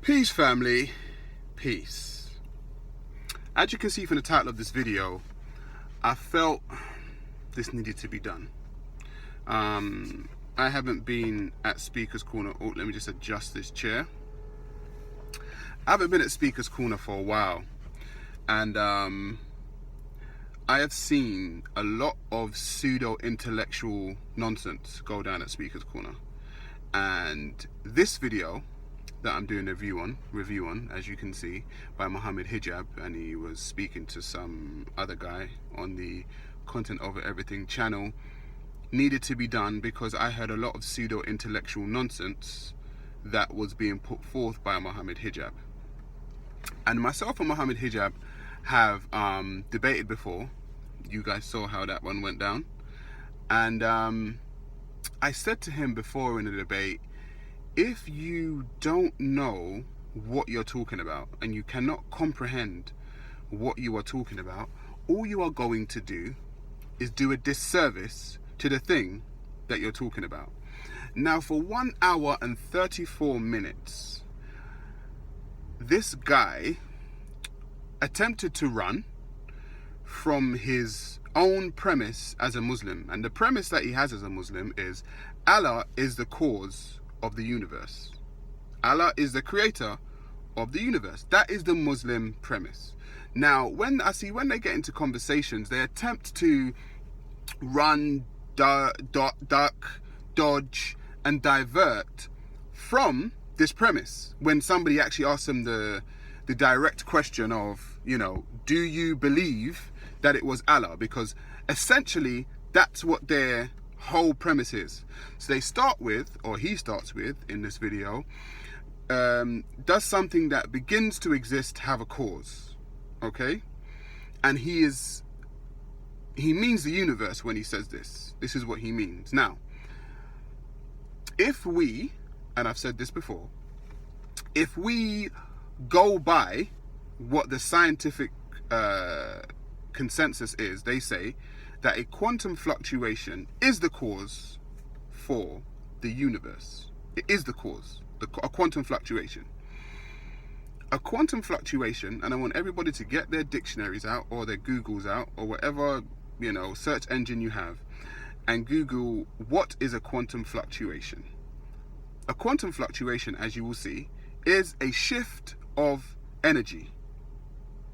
Peace, family. Peace. As you can see from the title of this video, I felt this needed to be done. I haven't been at Speaker's Corner. Oh, let me just adjust this chair. I haven't been at Speaker's Corner for a while, and I have seen a lot of pseudo-intellectual nonsense go down at Speaker's Corner. And this video that I'm doing a review on, as you can see, by Mohammed Hijab, and he was speaking to some other guy on the Content Over Everything channel, needed to be done because I heard a lot of pseudo-intellectual nonsense that was being put forth by Mohammed Hijab. And myself and Mohammed Hijab have debated before. You guys saw how that one went down. And I said to him before in the debate, if you don't know what you're talking about and you cannot comprehend what you are talking about, all you are going to do is do a disservice to the thing that you're talking about. Now, for 1 hour and 34 minutes, this guy attempted to run from his own premise as a Muslim. And the premise that he has as a Muslim is Allah is the cause of the universe. Allah is the creator of the universe. That is the Muslim premise. Now, when they get into conversations, they attempt to run, duck, dodge, and divert from this premise. When somebody actually asks them the direct question of, do you believe that it was Allah? Because essentially that's what their whole premise is. So they start with, or he starts with in this video, does something that begins to exist have a cause? Okay? And he means the universe when he says this. This is what he means. Now, if we, and I've said this before, if we go by what the scientific consensus is, they say that a quantum fluctuation is the cause for the universe. It is the cause, a quantum fluctuation. A quantum fluctuation, and I want everybody to get their dictionaries out or their Googles out or whatever, search engine you have, and Google what is a quantum fluctuation. A quantum fluctuation, as you will see, is a shift of energy.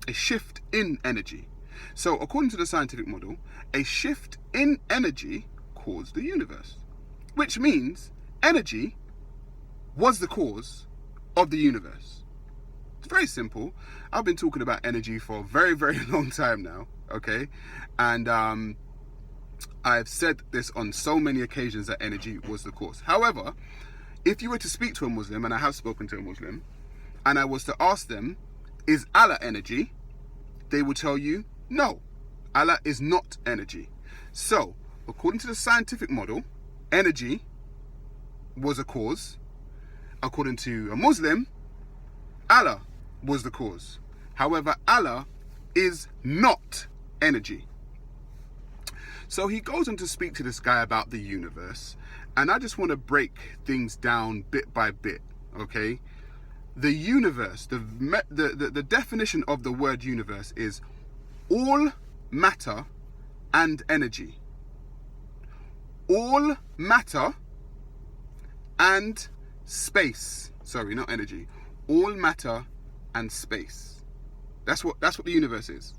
A shift in energy. So according to the scientific model, a shift in energy caused the universe, which means energy was the cause of the universe. It's very simple. I've been talking about energy for a very, very long time now, okay? And I've said this on so many occasions that energy was the cause. However, if you were to speak to a Muslim, and I have spoken to a Muslim, and I was to ask them, is Allah energy? They will tell you, no, Allah is not energy. So, according to the scientific model, energy was a cause. According to a Muslim, Allah was the cause. However, Allah is not energy. So he goes on to speak to this guy about the universe, and I just want to break things down bit by bit, okay? The universe, the definition of the word universe is all matter and energy. All matter and space. Sorry, not energy. All matter and space. That's what the universe is.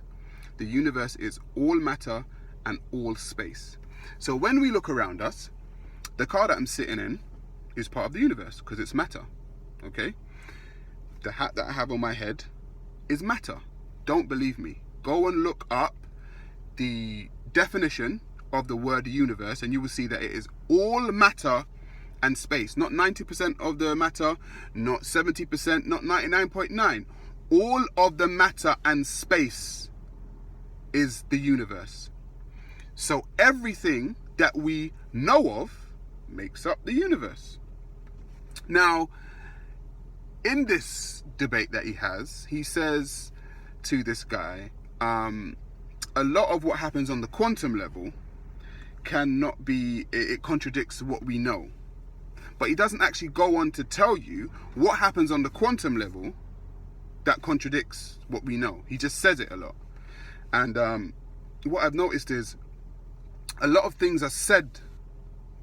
The universe is all matter and all space. So when we look around us, the car that I'm sitting in is part of the universe because it's matter. Okay? The hat that I have on my head is matter. Don't believe me. Go and look up the definition of the word universe and you will see that it is all matter and space. Not 90% of the matter, not 70%, not 99.9. All of the matter and space is the universe. So everything that we know of makes up the universe. Now, in this debate that he has, he says to this guy, a lot of what happens on the quantum level cannot be, it contradicts what we know. but he doesn't actually go on to tell you what happens on the quantum level that contradicts what we know. He just says it a lot. And what I've noticed is a lot of things are said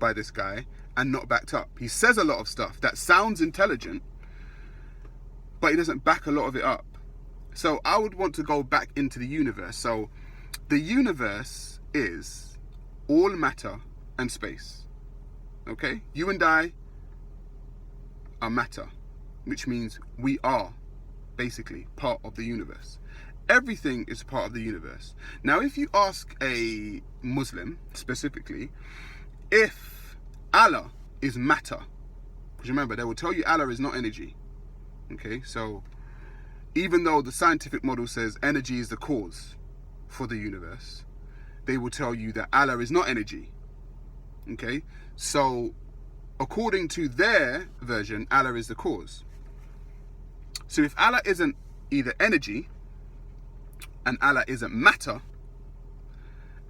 by this guy and not backed up. He says a lot of stuff that sounds intelligent, but he doesn't back a lot of it up. So I would want to go back into the universe. So the universe is all matter and space. Okay? You and I are matter, which means we are basically part of the universe. Everything is part of the universe. Now, if you ask a Muslim specifically if Allah is matter, because remember, they will tell you Allah is not energy. Okay, so even though the scientific model says energy is the cause for the universe, they will tell you that Allah is not energy. Okay, so according to their version, Allah is the cause. So if Allah isn't either energy, and Allah isn't matter,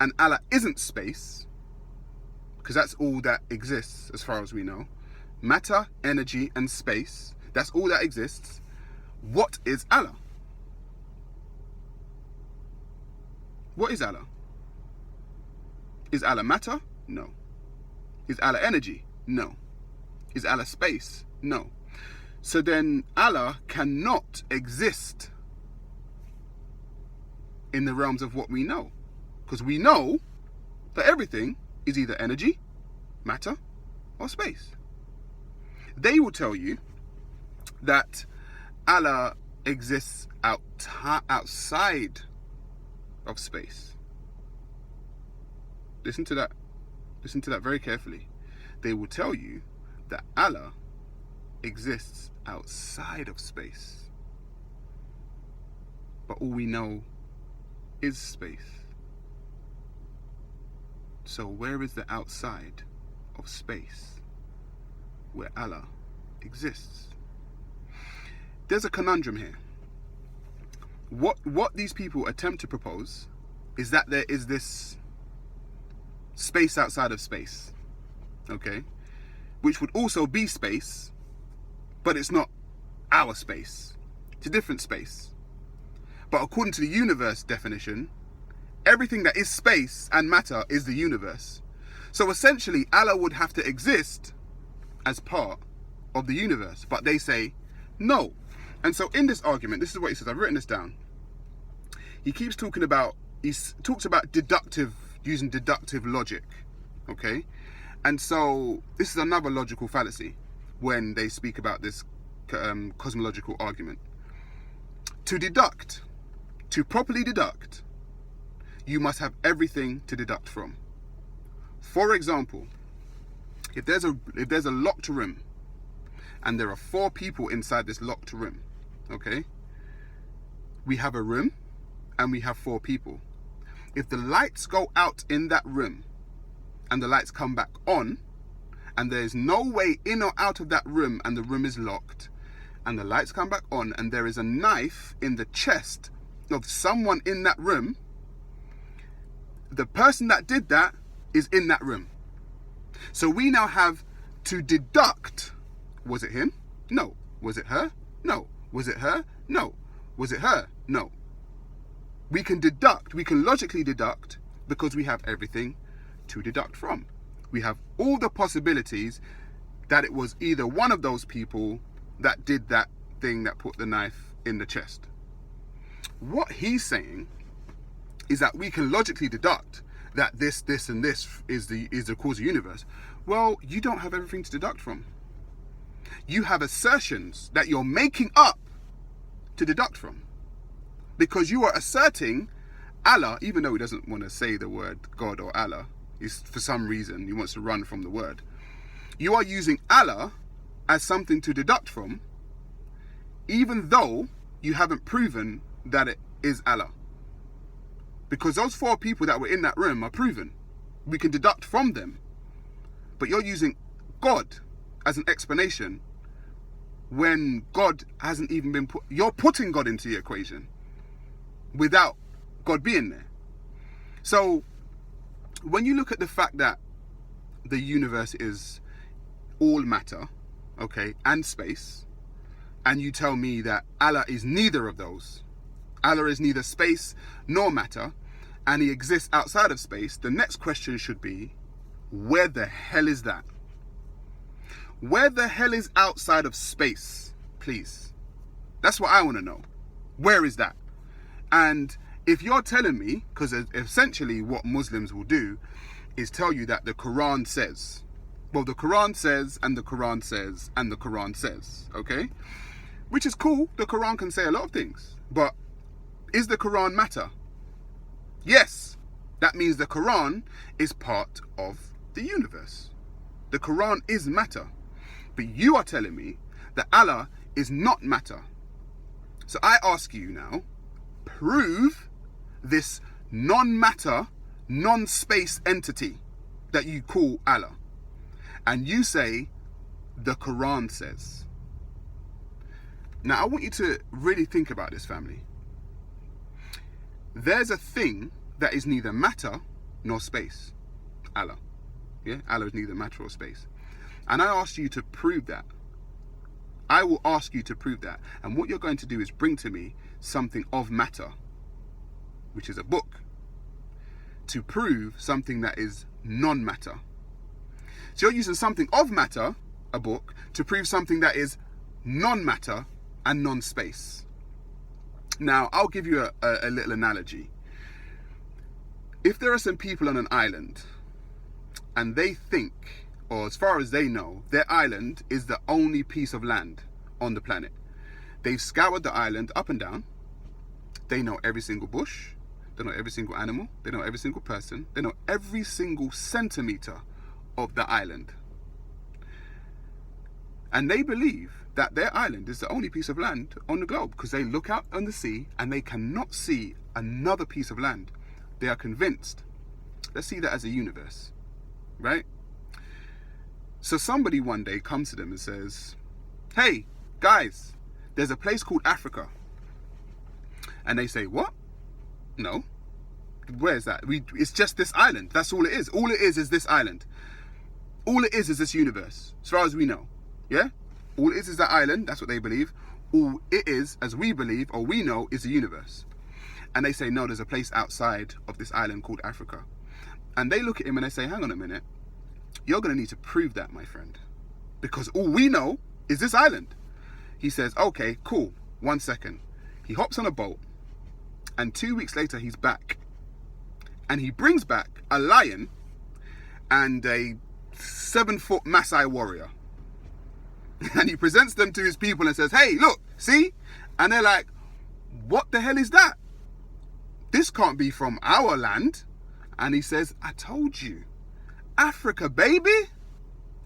and Allah isn't space, because that's all that exists as far as we know, matter, energy, and space, that's all that exists, what is Allah? What is Allah? Is Allah matter? No. Is Allah energy? No. Is Allah space? No. So then Allah cannot exist in the realms of what we know, because we know that everything is either energy, matter, or space. They will tell you that Allah exists outside of space. Listen to that. Listen to that very carefully. They will tell you that Allah exists outside of space. But all we know is space. So where is the outside of space where Allah exists? There's a conundrum here. What these people attempt to propose is that there is this space outside of space, okay, which would also be space, but it's not our space. It's a different space. But according to the universe definition, everything that is space and matter is the universe. So essentially, Allah would have to exist as part of the universe. But they say, no. And so in this argument, this is what he says. I've written this down. He talks about using deductive logic. Okay? And so this is another logical fallacy when they speak about this cosmological argument. To properly deduct, you must have everything to deduct from. For example, if there's a locked room and there are 4 people inside this locked room, okay? We have a room and we have 4 people. If the lights go out in that room and the lights come back on, and there's no way in or out of that room, and the room is locked, and the lights come back on, and there is a knife in the chest of someone in that room, the person that did that is in that room. So we now have to deduct, was it him? No. Was it her? No. Was it her? No. Was it her? No. We can logically deduct because we have everything to deduct from. We have all the possibilities that it was either one of those people that did that thing that put the knife in the chest. What he's saying is that we can logically deduct that this, and this is the cause of the universe. Well, you don't have everything to deduct from. You have assertions that you're making up to deduct from. Because you are asserting Allah, even though he doesn't want to say the word God or Allah, for some reason he wants to run from the word. You are using Allah as something to deduct from, even though you haven't proven that it is Allah. Because those 4 people that were in that room are proven. We can deduct from them. But you're using God as an explanation when God hasn't even been put. You're putting God into the equation without God being there. So when you look at the fact that the universe is all matter, okay, and space, and you tell me that Allah is neither of those, Allah is neither space nor matter, and he exists outside of space, the next question should be, where the hell is that? Where the hell is outside of space, please? That's what I want to know. Where is that? And if you're telling me, because essentially what Muslims will do is tell you that the Quran says, well, the Quran says, and the Quran says, and the Quran says, okay? Which is cool. The Quran can say a lot of things. But is the Quran matter? Yes. That means the Quran is part of the universe. The Quran is matter. But you are telling me that Allah is not matter. So I ask you now, prove this non-matter, non-space entity that you call Allah. And you say, the Quran says. Now I want you to really think about this, family. There's a thing that is neither matter nor space. Allah. Yeah, Allah is neither matter or space. And I ask you to prove that. I will ask you to prove that. And what you're going to do is bring to me something of matter, which is a book, to prove something that is non-matter. So you're using something of matter, a book, to prove something that is non-matter and non-space. Now, I'll give you a little analogy. If there are some people on an island and they think, or as far as they know, their island is the only piece of land on the planet. They've scoured the island up and down. They know every single bush. They know every single animal. They know every single person. They know every single centimeter of the island. And they believe that their island is the only piece of land on the globe because they look out on the sea and they cannot see another piece of land. They are convinced. Let's see that as a universe, right? So somebody one day comes to them and says, hey, guys, there's a place called Africa. And they say, what? No. Where's that? It's just this island. That's all it is. All it is this island. All it is this universe, as far as we know. Yeah? All it is that island. That's what they believe. All it is, as we believe, or we know, is the universe. And they say, no, there's a place outside of this island called Africa. And they look at him and they say, hang on a minute. You're going to need to prove that, my friend. Because all we know is this island. He says, okay, cool. 1 second. He hops on a boat. And 2 weeks later, he's back. And he brings back a lion and a 7-foot Maasai warrior. And he presents them to his people and says, hey, look, see? And they're like, what the hell is that? This can't be from our land. And he says, I told you. Africa, baby.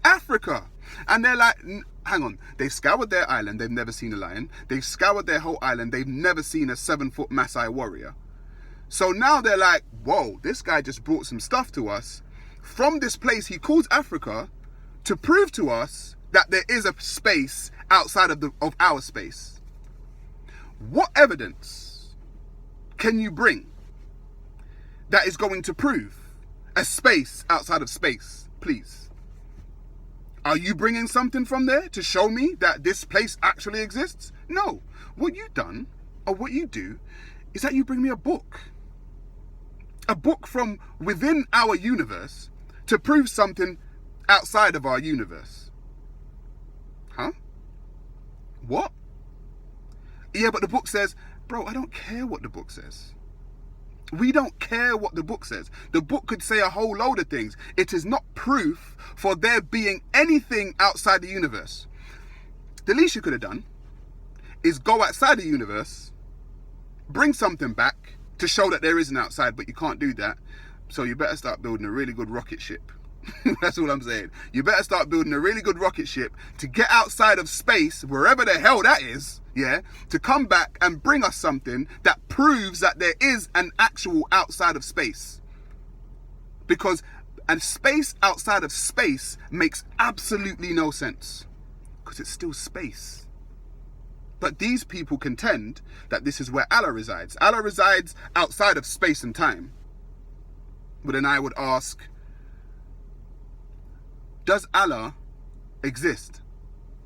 Africa. And they're like, hang on. They've scoured their island. They've never seen a lion. They've scoured their whole island. They've never seen a 7-foot Maasai warrior. So now they're like, whoa, this guy just brought some stuff to us from this place he calls Africa to prove to us that there is a space outside of our space. What evidence can you bring that is going to prove a space outside of space, please? Are you bringing something from there to show me that this place actually exists? No. What you've done, or what you do, is that you bring me a book. A book from within our universe to prove something outside of our universe. Huh? What? Yeah, but the book says, bro, I don't care what the book says. We don't care what the book says. The book could say a whole load of things. It is not proof for there being anything outside the universe. The least you could have done is go outside the universe, bring something back to show that there is an outside, but you can't do that. So you better start building a really good rocket ship. That's all I'm saying. You better start building a really good rocket ship to get outside of space, wherever the hell that is, yeah, to come back and bring us something that proves that there is an actual outside of space. Because a space outside of space makes absolutely no sense. Because it's still space. But these people contend that this is where Allah resides. Allah resides outside of space and time. But then I would ask, does Allah exist?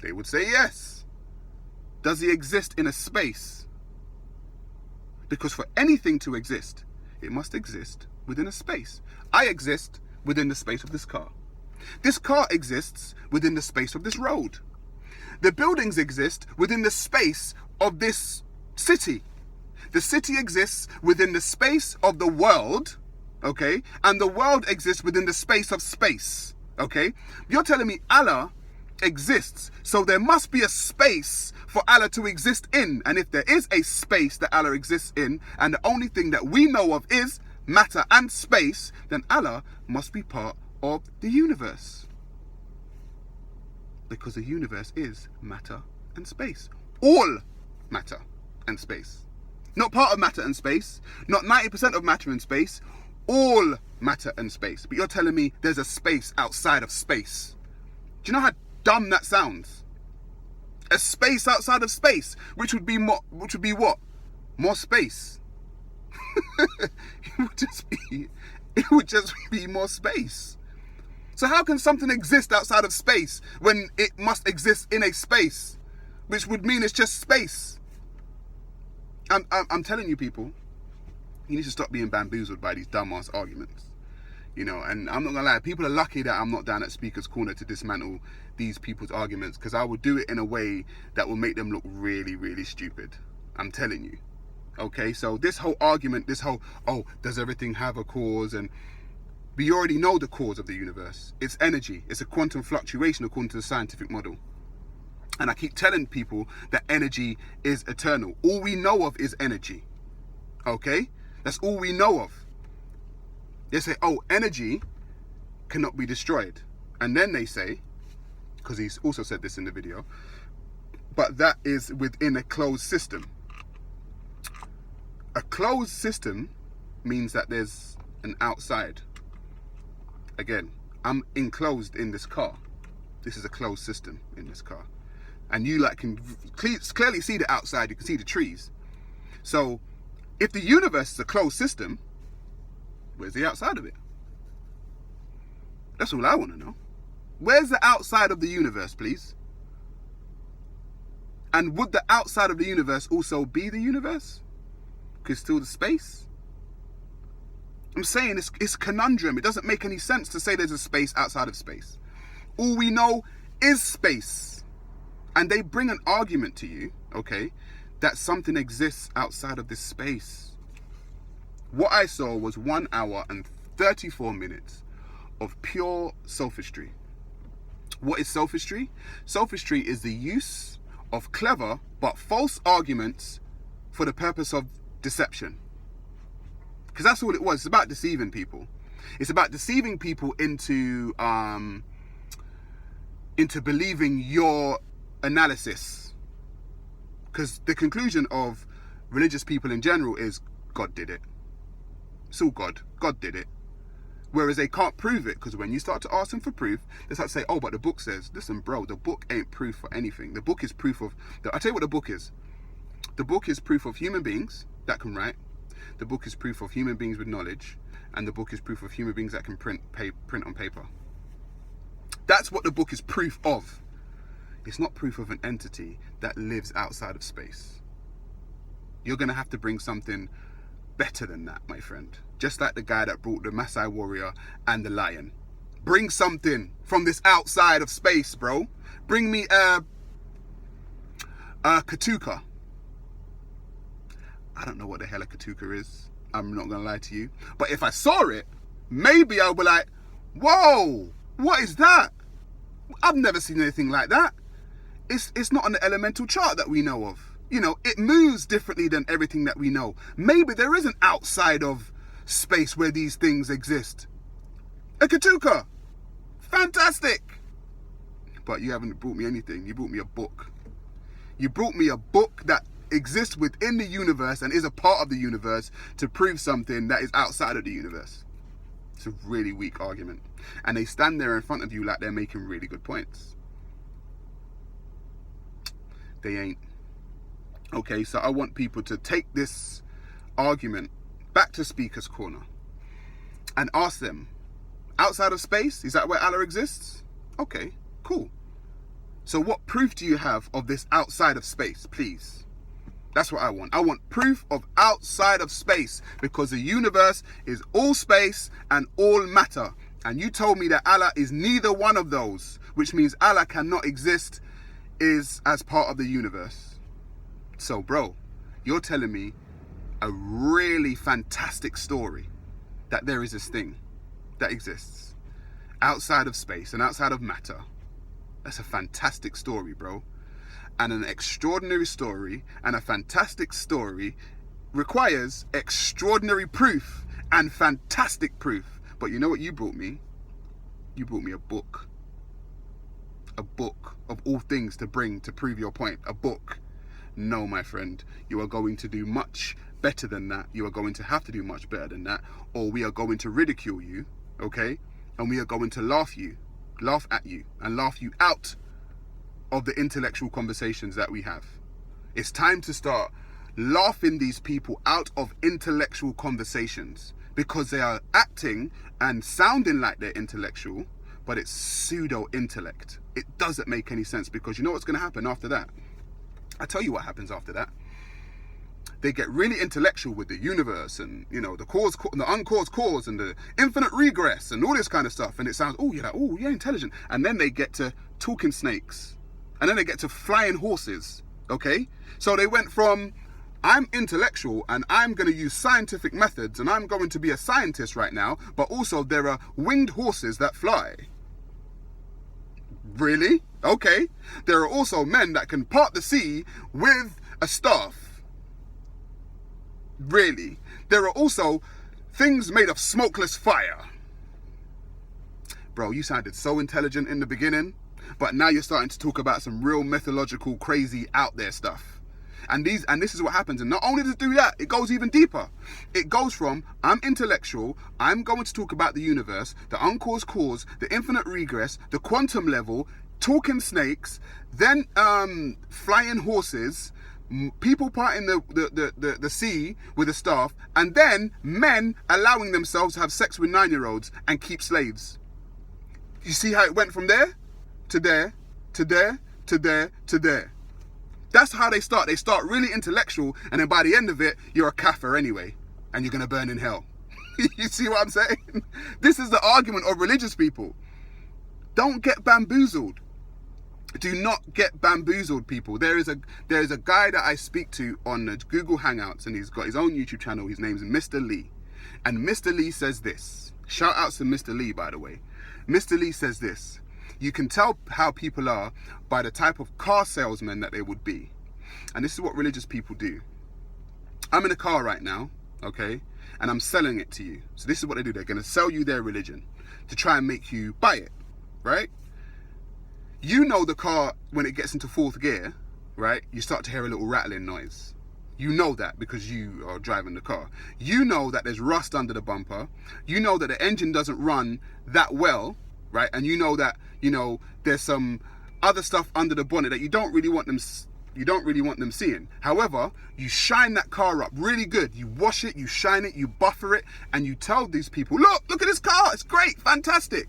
They would say yes. Does he exist in a space? Because for anything to exist, it must exist within a space. I exist within the space of this car. This car exists within the space of this road. The buildings exist within the space of this city. The city exists within the space of the world, okay? And the world exists within the space of space, okay? You're telling me Allah exists, so there must be a space for Allah to exist in. And if there is a space that Allah exists in, and the only thing that we know of is matter and space, then Allah must be part of the universe. Because the universe is matter and space. All matter and space. Not part of matter and space, not 90% of matter and space, all matter and space. But you're telling me there's a space outside of space. Do you know how dumb that sounds? A space outside of space, which would be what? More space. It would just be more space. So how can something exist outside of space when it must exist in a space, which would mean it's just space? I'm telling you, people, you need to stop being bamboozled by these dumbass arguments. You know, and I'm not gonna lie, people are lucky that I'm not down at Speaker's Corner to dismantle these people's arguments, because I will do it in a way that will make them look really, really stupid. I'm telling you. Okay, so this whole argument, oh, does everything have a cause? And we already know the cause of the universe. It's energy. It's a quantum fluctuation according to the scientific model. And I keep telling people that energy is eternal. All we know of is energy. Okay? That's all we know of. They say, oh, energy cannot be destroyed. And then they say, because he's also said this in the video, but that is within a closed system. A closed system means that there's an outside. Again, I'm enclosed in this car. This is a closed system in this car. And you can clearly see the outside, you can see the trees. So if the universe is a closed system, where's the outside of it? That's all I want to know. Where's the outside of the universe, please? And would the outside of the universe also be the universe? Because still the space? I'm saying it's a conundrum. It doesn't make any sense to say there's a space outside of space. All we know is space. And they bring an argument to you, okay, that something exists outside of this space. What I saw was 1 hour and 34 minutes of pure sophistry. What is sophistry? Sophistry is the use of clever but false arguments for the purpose of deception. Because that's all it was. It's about deceiving people. It's about deceiving people into believing your analysis. Because the conclusion of religious people in general is God did it. It's all God. God did it. Whereas they can't prove it, because when you start to ask them for proof, they start to say, oh, but the book says, listen, bro, the book ain't proof for anything. The book is proof of, I'll tell you what the book is. The book is proof of human beings that can write. The book is proof of human beings with knowledge. And the book is proof of human beings that can print on paper. That's what the book is proof of. It's not proof of an entity that lives outside of space. You're going to have to bring something better than that, my friend. Just like the guy that brought the Maasai warrior and the lion. Bring something from this outside of space, bro. Bring me a katuka. I don't know what the hell a katuka is. I'm not going to lie to you. But if I saw it, maybe I'll be like, whoa, what is that? I've never seen anything like that. It's not on the elemental chart that we know of. You know, it moves differently than everything that we know. Maybe there is an outside of space where these things exist. A katuka. Fantastic. But you haven't brought me anything. You brought me a book. You brought me a book that exists within the universe and is a part of the universe to prove something that is outside of the universe. It's a really weak argument. And they stand there in front of you like they're making really good points. They ain't. Okay, so I want people to take this argument back to Speaker's Corner and ask them, outside of space, is that where Allah exists? Okay, cool. So what proof do you have of this outside of space, please? That's what I want. I want proof of outside of space, because the universe is all space and all matter. And you told me that Allah is neither one of those, which means Allah cannot exist is as part of the universe. So bro, you're telling me a really fantastic story that there is this thing that exists outside of space and outside of matter. That's a fantastic story, bro. And an extraordinary story and a fantastic story requires extraordinary proof and fantastic proof. But you know what you brought me? You brought me a book. A book of all things to bring to prove your point. A book. No, my friend, you are going to do much better than that. You are going to have to do much better than that, or we are going to ridicule you, okay? And we are going to laugh at you, and laugh you out of the intellectual conversations that we have. It's time to start laughing these people out of intellectual conversations, because they are acting and sounding like they're intellectual, but it's pseudo intellect. It doesn't make any sense, because you know what's going to happen after that? I tell you what happens after that. They get really intellectual with the universe and, you know, the uncaused cause and the infinite regress and all this kind of stuff. And it sounds, oh, you're like, oh, yeah, intelligent. And then they get to talking snakes. And then they get to flying horses, okay? So they went from, I'm intellectual and I'm going to use scientific methods and I'm going to be a scientist right now, but also there are winged horses that fly. Really? Okay. There are also men that can part the sea with a staff. Really? There are also things made of smokeless fire. Bro, you sounded so intelligent in the beginning, but now you're starting to talk about some real mythological, crazy, out there stuff. And this is what happens. And not only does it do that, it goes even deeper. It goes from, I'm intellectual, I'm going to talk about the universe, the uncaused cause, the infinite regress, the quantum level, talking snakes, then flying horses, people parting the sea with a staff, and then men allowing themselves to have sex with 9-year-olds and keep slaves. You see how it went from there to there, to there, to there, to there. That's how they start. They start really intellectual, and then by the end of it, you're a kafir anyway, and you're going to burn in hell. You see what I'm saying? This is the argument of religious people. Don't get bamboozled. Do not get bamboozled, people. There is a guy that I speak to on the Google Hangouts, and he's got his own YouTube channel. His name's Mr. Lee. And Mr. Lee says this. Shout out to Mr. Lee, by the way. Mr. Lee says this. You can tell how people are by the type of car salesman that they would be. And this is what religious people do. I'm in a car right now, okay? And I'm selling it to you. So this is what they do. They're going to sell you their religion to try and make you buy it, right? You know the car, when it gets into fourth gear, right? You start to hear a little rattling noise. You know that because you are driving the car. You know that there's rust under the bumper. You know that the engine doesn't run that well, right? And you know that, you know, there's some other stuff under the bonnet that you don't really want them seeing. However, you shine that car up really good. You wash it, you shine it, you buffer it, and you tell these people, look at this car, it's great, fantastic.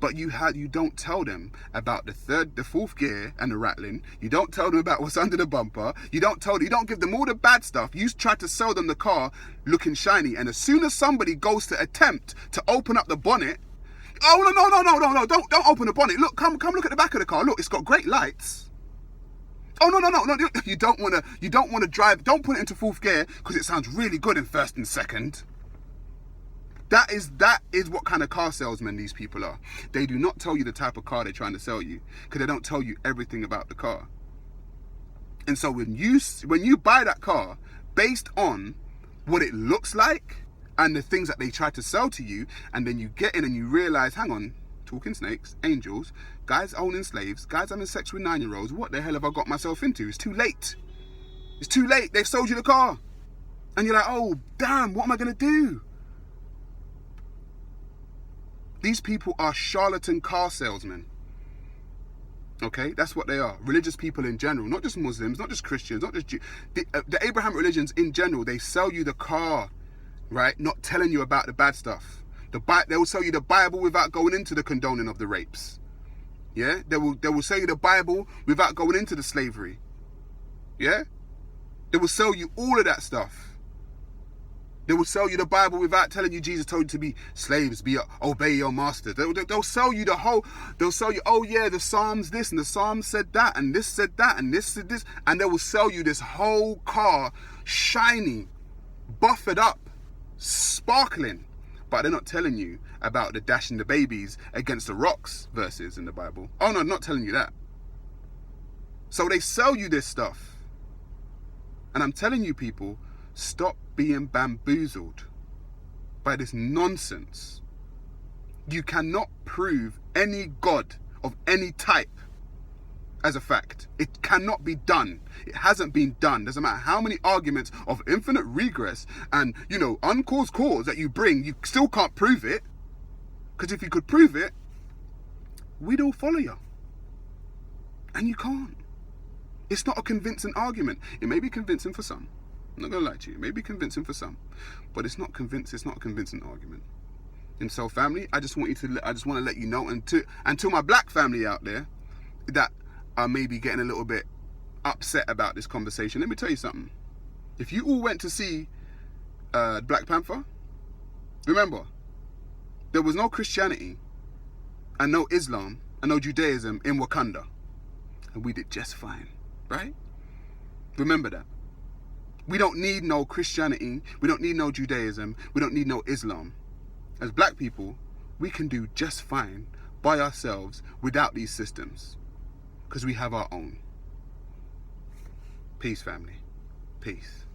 But you don't tell them about the fourth gear and the rattling. You don't tell them about what's under the bumper. You don't give them all the bad stuff. You try to sell them the car looking shiny. And as soon as somebody goes to attempt to open up the bonnet, oh no, don't open the bonnet. Look, come look at the back of the car. Look, it's got great lights. Oh no, you don't want to drive. Don't put it into fourth gear because it sounds really good in first and second. That is what kind of car salesmen these people are. They do not tell you the type of car they're trying to sell you because they don't tell you everything about the car. And so when you buy that car based on what it looks like and the things that they try to sell to you, and then you get in and you realize, hang on, talking snakes, angels, guys owning slaves, guys having sex with 9-year-olds, what the hell have I got myself into? It's too late. It's too late. They've sold you the car. And you're like, oh, damn, what am I going to do? These people are charlatan car salesmen. Okay, that's what they are. Religious people in general, not just Muslims, not just Christians, not just Jews. The Abraham religions in general, they sell you the car, right? Not telling you about the bad stuff. They will sell you the Bible without going into the condoning of the rapes. Yeah, they will sell you the Bible without going into the slavery. Yeah, they will sell you all of that stuff. They will sell you the Bible without telling you Jesus told you to be slaves, obey your master. They'll sell you they'll sell you, oh yeah, the Psalms this and the Psalms said that and this said that and this said this, and they will sell you this whole car, shiny, buffered up, sparkling, but they're not telling you about the dashing the babies against the rocks verses in the Bible. Oh no, not telling you that. So they sell you this stuff. And I'm telling you people, stop being bamboozled by this nonsense. You cannot prove any God of any type as a fact. It cannot be done. It hasn't been done. Doesn't matter how many arguments of infinite regress and, uncaused cause that you bring, you still can't prove it. Because if you could prove it, we'd all follow you. And you can't. It's not a convincing argument. It may be convincing for some. I'm not going to lie to you. It may be convincing for some. But it's not a convincing argument. And so, family, I just want to let you know, and to my black family out there that are maybe getting a little bit upset about this conversation, let me tell you something. If you all went to see Black Panther, remember, there was no Christianity and no Islam and no Judaism in Wakanda. And we did just fine, right? Remember that. We don't need no Christianity. We don't need no Judaism. We don't need no Islam. As black people, we can do just fine by ourselves without these systems. Because we have our own. Peace, family. Peace.